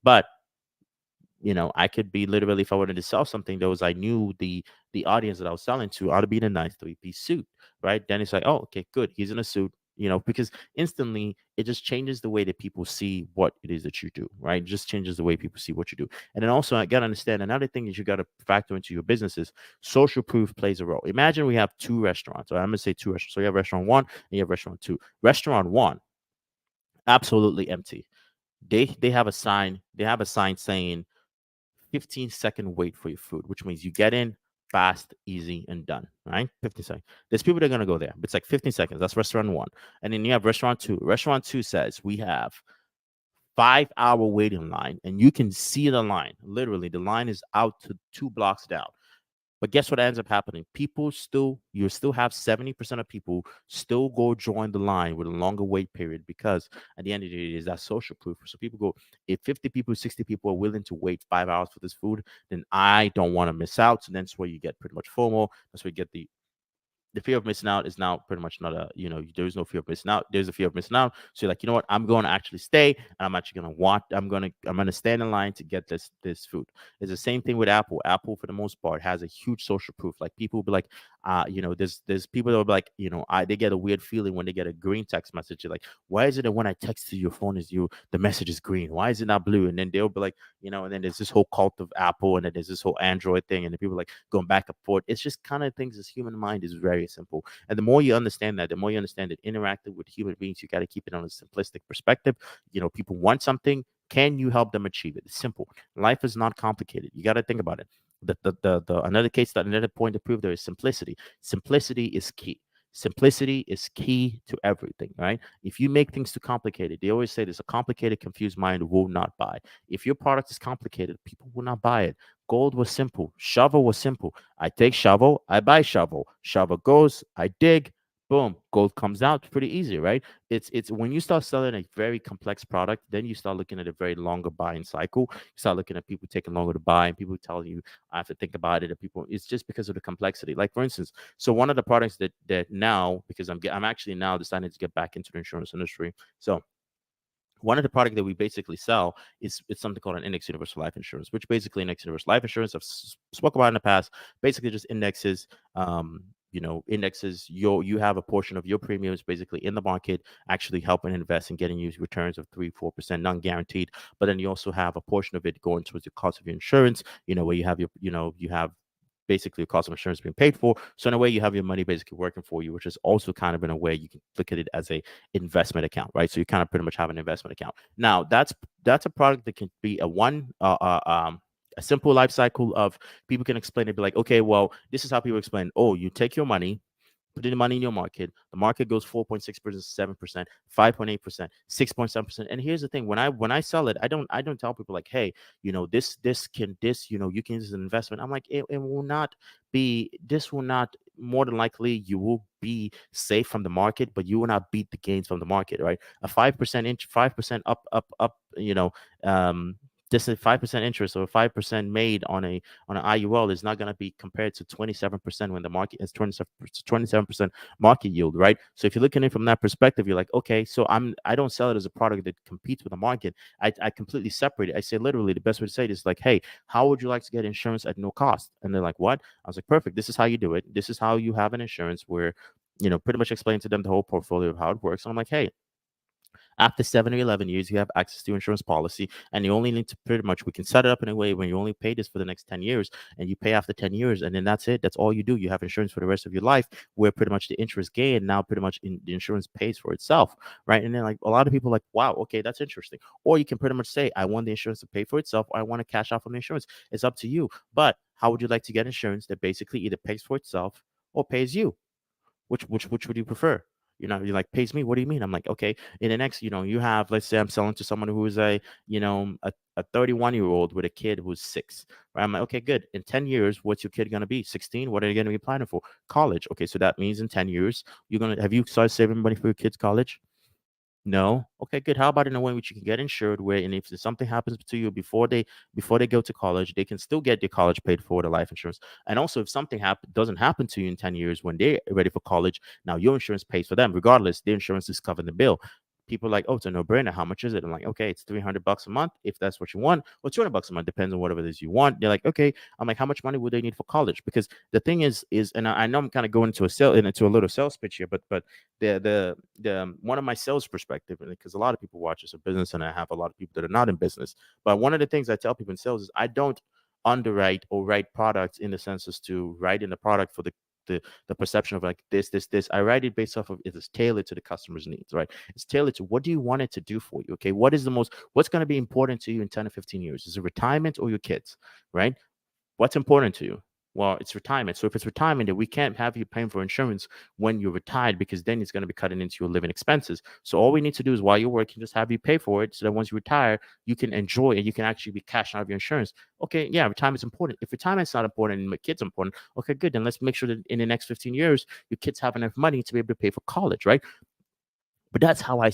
But I could be literally, if I wanted to sell something, those I knew the audience that I was selling to ought to be in a nice three-piece suit, right? Then it's like, oh, okay, good. He's in a suit, because instantly it just changes the way that people see what it is that you do, right? It just changes the way people see what you do. And then also, I got to understand another thing is you got to factor into your businesses. Social proof plays a role. Imagine we have two restaurants, or I'm going to say two restaurants. So you have restaurant one and you have restaurant two. Restaurant one, absolutely empty. They have a sign. They have a sign saying 15-second wait for your food, which means you get in fast, easy, and done. Right? 15 seconds. There's people that are gonna go there. It's like 15 seconds. That's restaurant one. And then you have restaurant two. Restaurant two says we have 5-hour waiting line, and you can see the line. Literally, the line is out to 2 blocks down. But guess what ends up happening? You still have 70% of people still go join the line with a longer wait period, because at the end of the day, is that social proof. So people go, if 50 people, 60 people are willing to wait 5 hours for this food, then I don't want to miss out. So that's where you get pretty much FOMO. That's where you get the fear of missing out is now pretty much not there's no fear of missing out. There's a fear of missing out. So you're like, you know what, I'm going to actually stay, and I'm actually going to I'm going to stand in line to get this food. It's the same thing with Apple. Apple, for the most part, has a huge social proof. Like people will be like, there's people that will be like, they get a weird feeling when they get a green text message. You're like, why is it that when I text you, your phone is the message is green? Why is it not blue? And then they'll be like, and then there's this whole cult of Apple, and then there's this whole Android thing, and then people like going back and forth. It's just kind of things. This human mind is very, very simple. And the more you understand that, the more you understand that interacting with human beings, you got to keep it on a simplistic perspective. People want something. Can you help them achieve it? It's simple. Life is not complicated. You got to think about it. The another point to prove there is simplicity. Simplicity is key. Simplicity is key to everything, right? If you make things too complicated, they always say there's a complicated, confused mind will not buy. If your product is complicated, people will not buy it. Gold was simple. Shovel was simple. I take shovel, I buy shovel. Shovel goes, I dig, boom, gold comes out. Pretty easy, right? It's when you start selling a very complex product, then you start looking at a very longer buying cycle. You start looking at people taking longer to buy, and people tell you I have to think about it. And people, it's just because of the complexity. Like for instance, so one of the products that now, because I'm actually now deciding to get back into the insurance industry. So one of the product that we basically sell is it's something called an index universal life insurance, which basically index universal life insurance I've spoke about in the past. Basically, just indexes. Indexes. You have a portion of your premiums basically in the market, actually helping invest and getting you returns of 3-4%, non-guaranteed. But then you also have a portion of it going towards the cost of your insurance. Where you have you have basically the cost of insurance being paid for. So in a way, you have your money basically working for you, which is also kind of in a way you can look at it as a investment account, right? So you kind of pretty much have an investment account. Now that's a product that can be a simple life cycle of people can explain it, be like, okay, well, this is how people explain. Oh, you take your money, put in the money in your market. The market goes 4.6%, 7%, 5.8%, 6.7%. And here's the thing: when I sell it, I don't tell people like, hey, you can use as an investment. I'm like, it will not be. This will not. More than likely, you will be safe from the market, but you will not beat the gains from the market, right? A 5% up. This is 5% interest or 5% made on an IUL is not going to be compared to 27% when the market is 27% market yield, right? So if you're looking at it from that perspective, you're like, okay, so I don't sell it as a product that competes with the market. I completely separate it. I say literally the best way to say it is like, hey, how would you like to get insurance at no cost? And they're like, what? I was like, perfect. This is how you do it. This is how you have an insurance where, pretty much explain to them the whole portfolio of how it works. And I'm like, hey, after 7 or 11 years, you have access to your insurance policy, and you only need to pretty much, we can set it up in a way when you only pay this for the next 10 years, and you pay after 10 years, and then that's it. That's all you do. You have insurance for the rest of your life, where pretty much the interest gain now pretty much the insurance pays for itself, right? And then like a lot of people are like, wow, okay, that's interesting. Or you can pretty much say, I want the insurance to pay for itself, or I want to cash out from the insurance. It's up to you. But how would you like to get insurance that basically either pays for itself or pays you? Which would you prefer? You're like, pays me. What do you mean? I'm like, okay. In the next, you have, let's say I'm selling to someone who is a 31-year-old with a kid who's 6. Right? I'm like, okay, good. In 10 years, what's your kid gonna be? 16. What are you gonna be planning for? College. Okay, so that means in 10 years, have you started saving money for your kids' college? No? Okay, good. How about in a way which you can get insured where, and if something happens to you before they go to college, they can still get their college paid for, the life insurance. And also if something doesn't happen to you in 10 years when they're ready for college, now your insurance pays for them. Regardless, their insurance is covering the bill. People are like, oh, it's a no-brainer. How much is it? I'm like, okay, it's $300 a month if that's what you want, or $200 a month, depends on whatever it is you want. They're like, okay. I'm like, how much money would they need for college? Because the thing is, and I know I'm kind of going into a little sales pitch here, but the one of my sales perspective, because a lot of people watch this a business, and I have a lot of people that are not in business. But one of the things I tell people in sales is I don't underwrite or write products in the sense as to write in the product for the perception of like this. I write it based off of it is tailored to the customer's needs, right? It's tailored to what do you want it to do for you. Okay, what's going to be important to you in 10 or 15 years? Is it retirement or your kids, right? What's important to you? Well, it's retirement. So if it's retirement, then we can't have you paying for insurance when you're retired, because then it's going to be cutting into your living expenses. So all we need to do is while you're working, just have you pay for it so that once you retire, you can enjoy and you can actually be cashing out of your insurance. Okay, yeah, retirement's important. If retirement's not important and my kids important, okay, good. Then let's make sure that in the next 15 years, your kids have enough money to be able to pay for college, right? But that's how I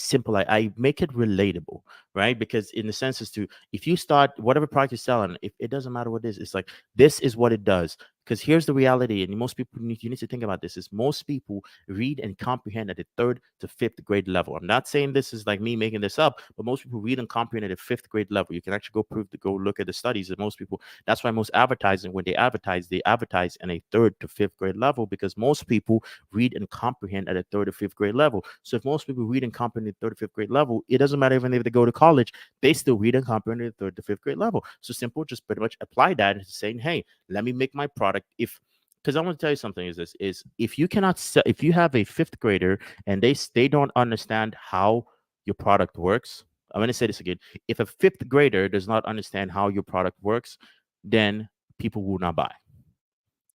make it relatable, right? Because in the sense is to, if you start whatever product you're selling, if it doesn't matter what it is, it's like this is what it does. Because here's the reality, and most people you need to think about this: is most people read and comprehend at the 3rd to 5th grade level. I'm not saying this is like me making this up, but most people read and comprehend at the 5th grade level. You can actually go look at the studies that most people. That's why most advertising, when they advertise in a 3rd to 5th grade level, because most people read and comprehend at a 3rd or 5th grade level. So if most people read and comprehend at 3rd or 5th grade level, it doesn't matter even if they go to college, they still read and comprehend at the 3rd to 5th grade level. So simple, just pretty much apply that and saying, hey, let me make my product. If because I want to tell you something is this is if you cannot if you have a fifth grader and they don't understand how your product works. I'm going to say this again. If a fifth grader does not understand how your product works, then people will not buy.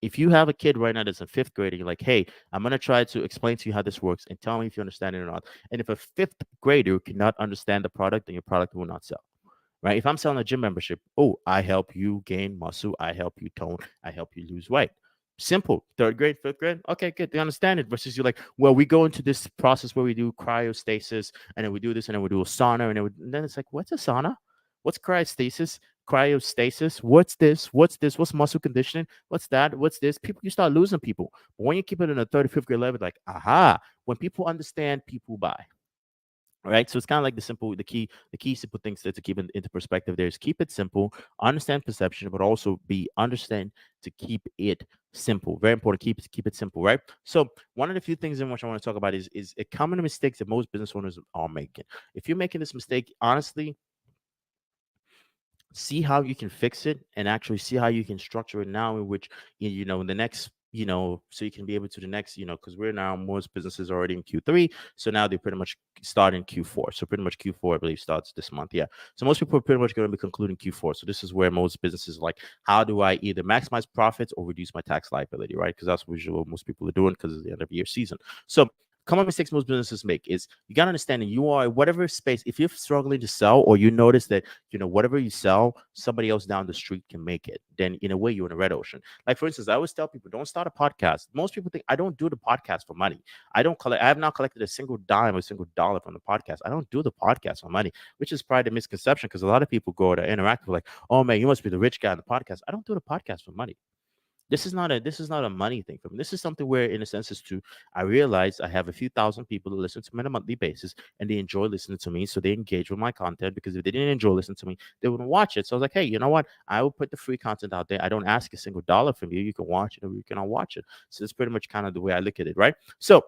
If you have a kid right now that's in fifth grade and you're like, hey, I'm going to try to explain to you how this works and tell me if you understand it or not. And if a fifth grader cannot understand the product, then your product will not sell. Right? If I'm selling a gym membership, oh, I help you gain muscle, I help you tone, I help you lose weight. Simple. Third grade, fifth grade, okay, good. They understand it. Versus you're like, well, we go into this process where we do cryostasis, and then we do this, and then we do a sauna, and then it's like, what's a sauna? What's cryostasis? Cryostasis? What's this? What's this? What's muscle conditioning? What's that? What's this? People, you start losing people. But when you keep it in a third, fifth grade level, like, aha, when people understand, people buy. Right, so it's kind of like the key simple things to keep into perspective there is keep it simple, understand perception, but also be understand to keep it simple. Very important, keep it simple, right? So one of the few things in which I want to talk about is a common mistakes that most business owners are making. If you're making this mistake, honestly, see how you can fix it and actually see how you can structure it now in which in the next so you can be able to the next because we're now most businesses are already in Q3, so now they pretty much start in Q4. So pretty much Q4 I believe starts this month. Yeah, so most people are pretty much going to be concluding Q4. So this is where most businesses are like, how do I either maximize profits or reduce my tax liability, right? Because that's usually what most people are doing because it's the end of year season. So common mistakes most businesses make is you got to understand that you are whatever space. If you're struggling to sell or you notice that whatever you sell somebody else down the street can make it, then in a way you're in a red ocean. Like for instance, I always tell people, don't start a podcast. Most people think I don't do the podcast for money. I have not collected a single dime or a single dollar from the podcast. I don't do the podcast for money, which is probably the misconception, because a lot of people go to interact with like, oh man, you must be the rich guy in the podcast. I don't do the podcast for money. This is not a money thing for me. This is something where, in a sense, is to I realize I have a few thousand people that listen to me on a monthly basis, and they enjoy listening to me, so they engage with my content. Because if they didn't enjoy listening to me, they wouldn't watch it. So I was like, hey, you know what? I will put the free content out there. I don't ask a single dollar from you. You can watch it or you cannot watch it. So that's pretty much kind of the way I look at it, right? So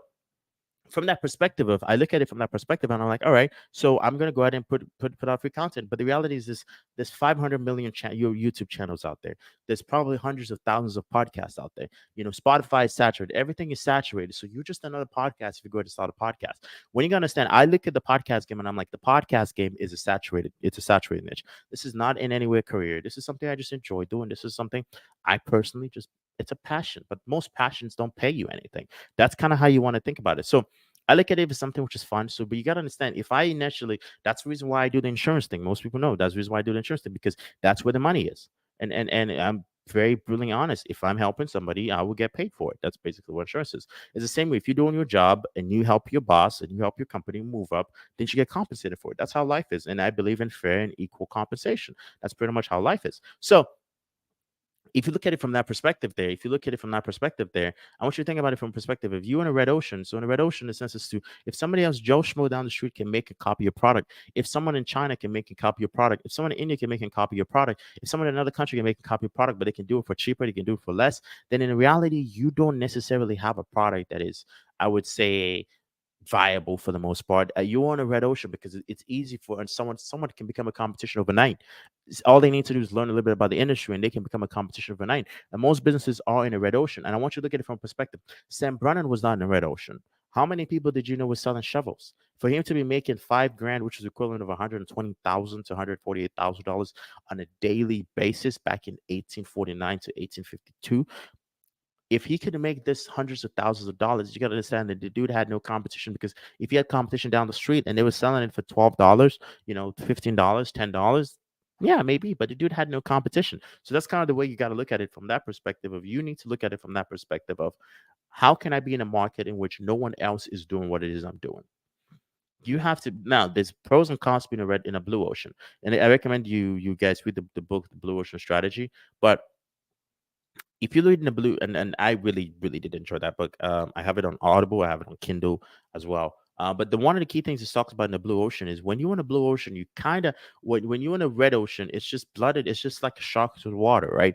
from that perspective of I look at it from that perspective and I'm like, all right, so I'm gonna go ahead and put out free content. But the reality is this: there's 500 million your YouTube channels out there. There's probably hundreds of thousands of podcasts out there. Spotify is saturated. Everything is saturated. So you're just another podcast if you go ahead and start a podcast. When you gotta understand, I look at the podcast game and I'm like, the podcast game is it's a saturated niche. This is not in any way a career. This is something I just enjoy doing. This is something I personally just it's a passion, but most passions don't pay you anything. That's kind of how you want to think about it. So I look at it as something which is fun. So, but you got to understand, if I initially, that's the reason why I do the insurance thing. Most people know that's the reason why I do the insurance thing, because that's where the money is. And I'm very brutally honest. If I'm helping somebody, I will get paid for it. That's basically what insurance is. It's the same way. If you're doing your job and you help your boss and you help your company move up, then you get compensated for it. That's how life is. And I believe in fair and equal compensation. That's pretty much how life is. So if you look at it from that perspective there, I want you to think about it from a perspective of you in a red ocean. So in a red ocean, the sense is to if somebody else, Joe Schmo down the street, can make a copy of your product, if someone in China can make a copy of your product, if someone in India can make a copy of your product, if someone in another country can make a copy of your product, but they can do it for cheaper, they can do it for less, then in reality, you don't necessarily have a product that is, I would say, viable for the most part. You're on a red ocean because it's easy for and someone can become a competition overnight. All they need to do is learn a little bit about the industry and they can become a competition overnight. And most businesses are in a red ocean. And I want you to look at it from perspective. Sam Brennan was not in a red ocean. How many people did you know was selling shovels? For him to be making $5,000, which is equivalent of $120,000 to $148,000 on a daily basis back in 1849 to 1852, if he could make this hundreds of thousands of dollars, you got to understand that the dude had no competition, because if he had competition down the street and they were selling it for $12, $15, $10, yeah, maybe, but the dude had no competition. So that's kind of the way you got to look at it from that perspective of you need to look at it from that perspective of how can I be in a market in which no one else is doing what it is I'm doing? You have to now. There's pros and cons being in a blue ocean, and I recommend you guys read the book, The Blue Ocean Strategy. But if you read in the blue, and I really really did enjoy that book. I have it on Audible, I have it on Kindle as well. But the one of the key things it talks about in the blue ocean is when you're in a blue ocean, you kind of when you're in a red ocean, it's just blooded. It's just like a shark to the water, right?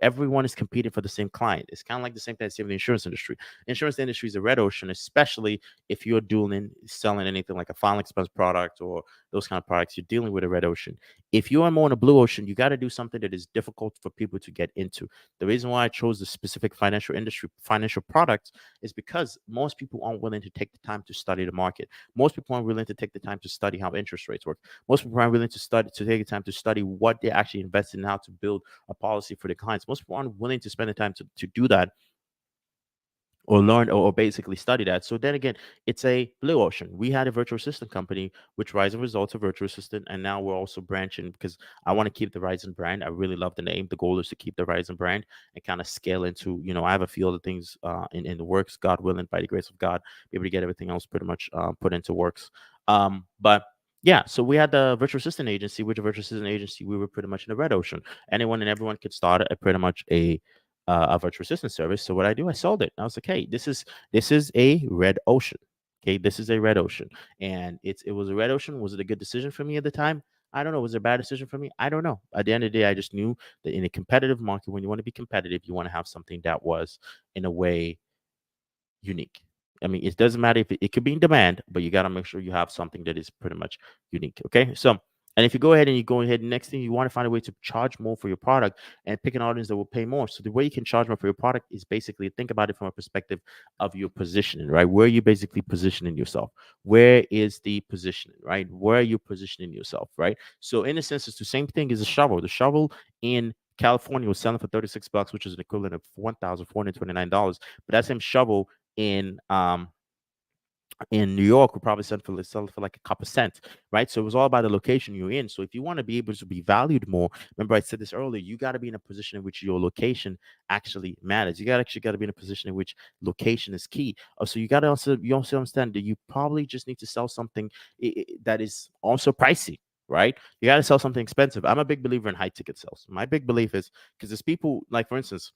everyone is competing for the same client. It's kind of like the same thing as in the insurance industry. Insurance industry is a red ocean, especially if you're doing selling anything like a final expense product or those kind of products. You're dealing with a red ocean. If you are more in a blue ocean, you got to do something that is difficult for people to get into. The reason why I chose the specific financial industry, financial products, is because most people aren't willing to take the time to study the market. Most people aren't willing to take the time to study how interest rates work. Most people aren't willing to take the time to study what they're actually investing in, how to build a policy for their clients. Most people aren't willing to spend the time to do that or learn or basically study that. So then again, it's a blue ocean. We had a virtual assistant company, which Ryzen results a virtual assistant, and now we're also branching because I want to keep the Ryzen brand. I really love the name. The goal is to keep the Ryzen brand and kind of scale into, I have a few other things in the works, God willing, by the grace of God, be able to get everything else pretty much put into works. But yeah, so we had the virtual assistant agency, which a virtual assistant agency, we were pretty much in the red ocean. Anyone and everyone could start a pretty much a virtual assistant service. So what I do, I sold it. I was like, hey, this is a red ocean. Okay, this is a red ocean, and it was a red ocean. Was it a good decision for me at the time? I don't know. Was it a bad decision for me? I don't know. At the end of the day, I just knew that in a competitive market, when you want to be competitive, you want to have something that was in a way unique. I mean, it doesn't matter if it could be in demand, but you got to make sure you have something that is pretty much unique. Okay. So, and if you go ahead and you go ahead, next thing you want to find a way to charge more for your product and pick an audience that will pay more. So the way you can charge more for your product is basically think about it from a perspective of your positioning, right? Where are you basically positioning yourself? Where is the positioning, right? Where are you positioning yourself, right? So in a sense, it's the same thing as a shovel. The shovel in California was selling for $36, which is an equivalent of $1,429. But that same shovel in New York, we probably sell for like a couple cents, right? So it was all about the location you're in. So if you want to be able to be valued more, remember I said this earlier, you got to be in a position in which your location actually matters. You got to be in a position in which location is key. So you also understand that you probably just need to sell something that is also pricey. Right, you got to sell something expensive. I'm a big believer in high ticket sales. My big belief is because there's people like, for instance,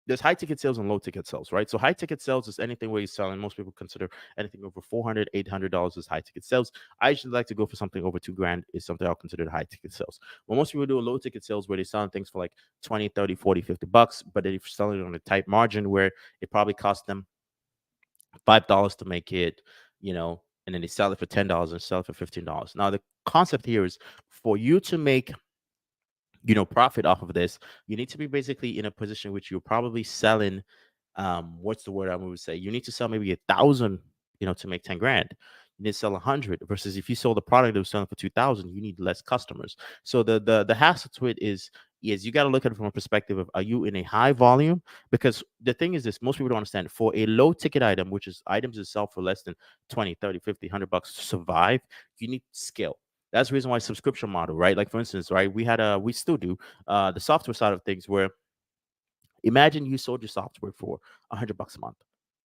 there's high ticket sales and low ticket sales, right? So high ticket sales is anything where you're selling. Most people consider anything over $400, $800 as high ticket sales. I usually like to go for something over 2 grand is something I'll consider the high ticket sales. Well, most people do low ticket sales where they're selling things for like 20, 30, 40, $50, but they're selling it on a tight margin where it probably costs them $5 to make it, and then they sell it for $10 and sell it for $15. Now, the concept here is for you to make profit off of this, you need to be basically in a position which you're probably selling. What's the word I would say? You need to sell maybe 1,000, to make 10 grand. You need to sell 100 versus if you sold a product that was selling for 2,000, you need less customers. So the hassle to it is you got to look at it from a perspective of, are you in a high volume? Because the thing is this, most people don't understand, for a low ticket item, which is items that sell for less than 20, 30, 50, $100 to survive, you need scale. That's the reason why subscription model, right? Like for instance, right, we still do the software side of things where imagine you sold your software for $100 a month,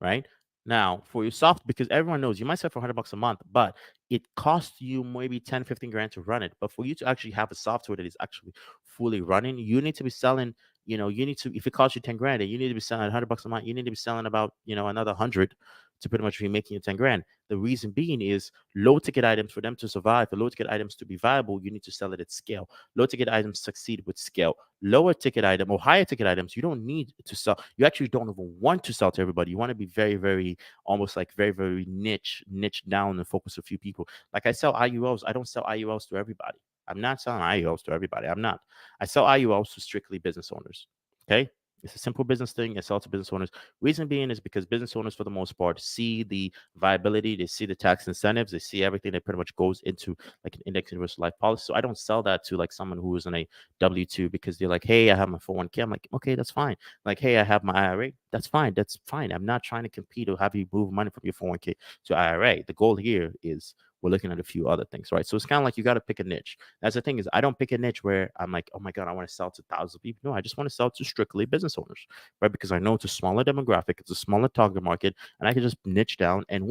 right? Now, for your because everyone knows you might sell for $100 a month, but it costs you maybe 10, 15 grand to run it. But for you to actually have a software that is actually fully running, you need to be selling, you need to, if it costs you 10 grand and you need to be selling $100 a month, you need to be selling about, another 100 to pretty much be making you 10 grand. The reason being is low ticket items, for them to survive, for low ticket items to be viable, you need to sell it at scale. Low ticket items succeed with scale. Lower ticket item or higher ticket items, you don't need to sell. You actually don't even want to sell to everybody. You want to be very, very, almost like very, very niche down and focus a few people. Like I sell IULs. I don't sell IULs to everybody. I'm not selling IULs to everybody. I'm not. I sell IULs to strictly business owners. Okay. It's a simple business thing. I sell to business owners. Reason being is because business owners, for the most part, see the viability. They see the tax incentives. They see everything that pretty much goes into like an index universal life policy. So I don't sell that to like someone who is in a W-2 because they're like, hey, I have my 401k. I'm like, okay, that's fine. Like, hey, I have my IRA. That's fine. That's fine. I'm not trying to compete or have you move money from your 401k to IRA. The goal here is we're looking at a few other things, right? So it's kind of like you got to pick a niche. That's the thing is I don't pick a niche where I'm like, oh my God, I want to sell to thousands of people. No, I just want to sell to strictly business owners, right? Because I know it's a smaller demographic, it's a smaller target market, and I can just niche down. And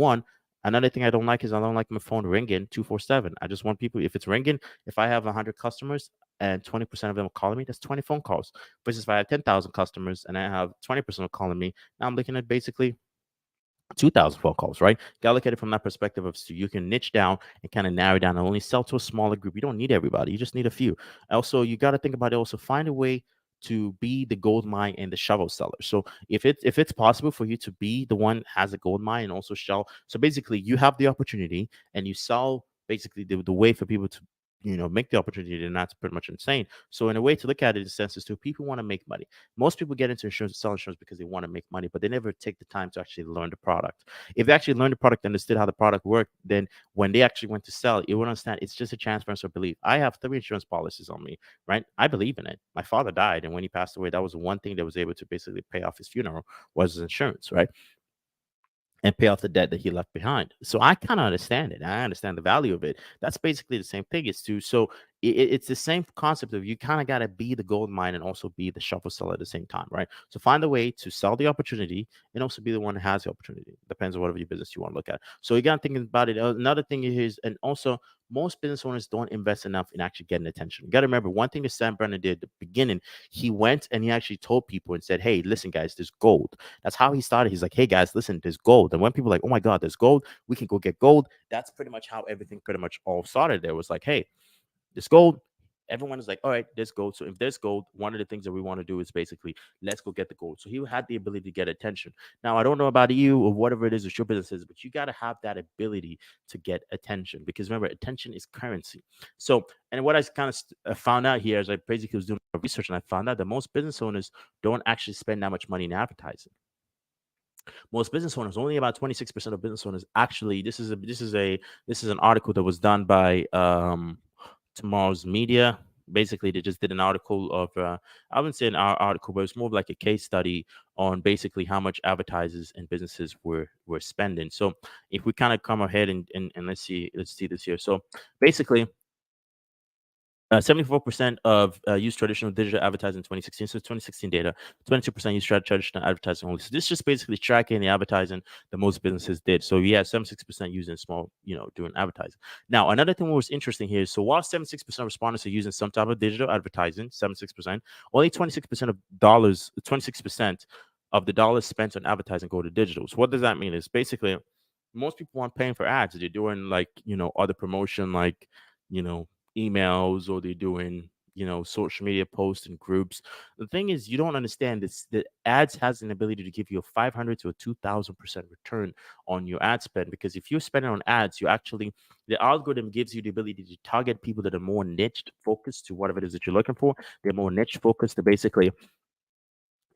another thing I don't like is I don't like my phone ringing 247. I just want people, if it's ringing, if I have 100 customers and 20% of them are calling me, that's 20 phone calls. Versus if I have 10,000 customers and I have 20% calling me, now I'm looking at basically 2,000 phone calls, right? Gotta look at it from that perspective of so you can niche down and kind of narrow down and only sell to a smaller group. You don't need everybody, you just need a few. Also, you got to think about it, also find a way to be the gold mine and the shovel seller. So if it's possible for you to be the one has a gold mine and also sell, so basically you have the opportunity and you sell basically the way for people to make the opportunity, then that's pretty much insane. So in a way to look at it in sense is too, people want to make money. Most people get into insurance, sell insurance because they want to make money, but they never take the time to actually learn the product. If they actually learned the product, understood how the product worked, then when they actually went to sell, you would understand it's just a transference of belief. I have 3 insurance policies on me, right? I believe in it. My father died, and when he passed away, that was the one thing that was able to basically pay off his funeral was his insurance, right? And pay off the debt that he left behind. So I kind of understand it. I understand the value of it. That's basically the same thing. So it's the same concept of you kind of got to be the gold mine and also be the shuffle seller at the same time, right? So find a way to sell the opportunity and also be the one that has the opportunity. Depends on whatever your business you want to look at. So you got to think about it. Another thing is, and also most business owners don't invest enough in actually getting attention. You got to remember one thing that Sam Brennan did at the beginning. He went and he actually told people and said, "Hey, listen, guys, there's gold." That's how he started. He's like, "Hey guys, listen, there's gold." And when people are like, "Oh my God, there's gold, we can go get gold." That's pretty much how everything pretty much all started. There was like, "Hey, there's gold." Everyone is like, "All right, there's gold." So if there's gold, one of the things that we want to do is basically let's go get the gold. So he had the ability to get attention. Now, I don't know about you or whatever it is that your business is, but you got to have that ability to get attention because remember, attention is currency. So, and what I kind of found out here is I basically was doing research and I found out that most business owners don't actually spend that much money in advertising. Most business owners, only about 26% of business owners actually. This is an article that was done by Tomorrow's Media. Basically, they just did an article of I wouldn't say an article, but it's more of like a case study on basically how much advertisers and businesses were spending. So if we kind of come ahead and let's see this here. So basically 74% of use traditional digital advertising in 2016. So 2016 data. 22% use traditional advertising only. So this is just basically tracking the advertising that most businesses did. So yeah, 76% using small, doing advertising. Now, another thing that was interesting here is so while 76% of respondents are using some type of digital advertising, 76%, only 26% of the dollars spent on advertising go to digital. So what does that mean? Is basically most people aren't paying for ads. They're doing like, other promotion like, you know, emails or they're doing social media posts and groups. The thing is you don't understand this, that ads has an ability to give you a 500 to a 2000% return on your ad spend, because if you're spending on ads, you actually, the algorithm gives you the ability to target people that are more niche focused to whatever it is that you're looking for. They're more niche focused to basically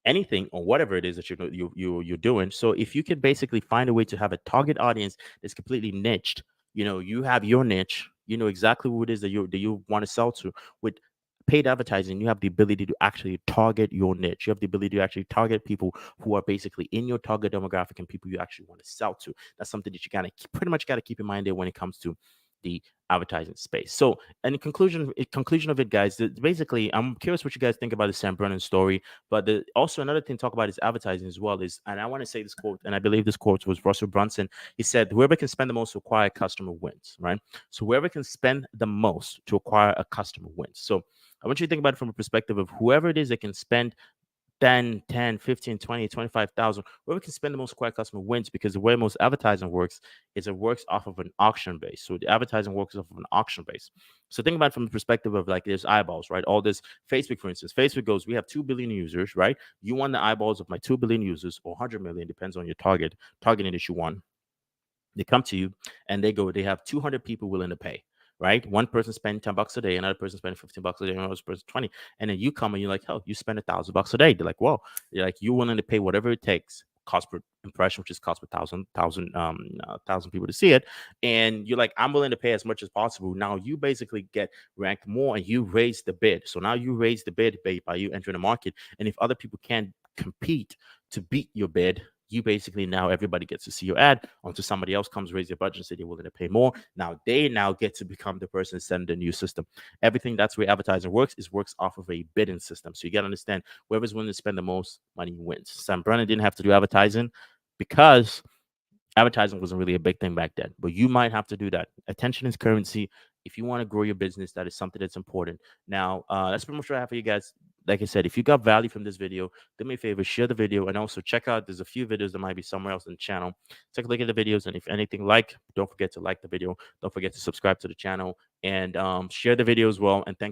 anything or whatever it is that you're doing. So if you can basically find a way to have a target audience that's completely niched, you have your niche, you know exactly who it is that you want to sell to. With paid advertising, you have the ability to actually target your niche. You have the ability to actually target people who are basically in your target demographic and people you actually want to sell to. That's something that you gotta pretty much gotta keep in mind there when it comes to the advertising space. So, and in conclusion of it, guys, basically, I'm curious what you guys think about the Sam Brennan story. But also another thing to talk about is advertising as well. Is, and I want to say this quote, and I believe this quote was Russell Brunson. He said, "Whoever can spend the most to acquire a customer wins." Right. So whoever can spend the most to acquire a customer wins. So I want you to think about it from a perspective of whoever it is that can spend 10, 15, 20, 25,000. Whoever can spend the most acquired customer wins, because the way most advertising works is it works off of an auction base. So the advertising works off of an auction base. So think about it from the perspective of like there's eyeballs, right? All this Facebook, for instance, Facebook goes, we have 2 billion users, right? You want the eyeballs of my 2 billion users or 100 million, depends on your targeting that you want. They come to you and they have 200 people willing to pay, right? One person spending $10 a day, another person spending $15 a day, another person 20. And then you come and you're like, "Oh, you spend $1,000 a day." They're like, "Whoa." You're like, "You're willing to pay whatever it takes, cost per impression, which is cost per thousand people to see it." And you're like, "I'm willing to pay as much as possible." Now you basically get ranked more and you raise the bid. So now you raise the bid by you entering the market. And if other people can't compete to beat your bid, you basically, now everybody gets to see your ad until somebody else comes, raise their budget and say they're willing to pay more. Now they now get to become the person sending the new system. Everything, that's where advertising works, is works off of a bidding system. So you got to understand, whoever's willing to spend the most money wins. Sam Brennan didn't have to do advertising because advertising wasn't really a big thing back then, but you might have to do that. Attention is currency. If you want to grow your business, that is something that's important. Now, that's pretty much what I have for you guys. Like I said, if you got value from this video, do me a favor, share the video, and also check out, there's a few videos that might be somewhere else in the channel. Take a look at the videos, and if anything, don't forget to like the video. Don't forget to subscribe to the channel, and share the video as well. And thank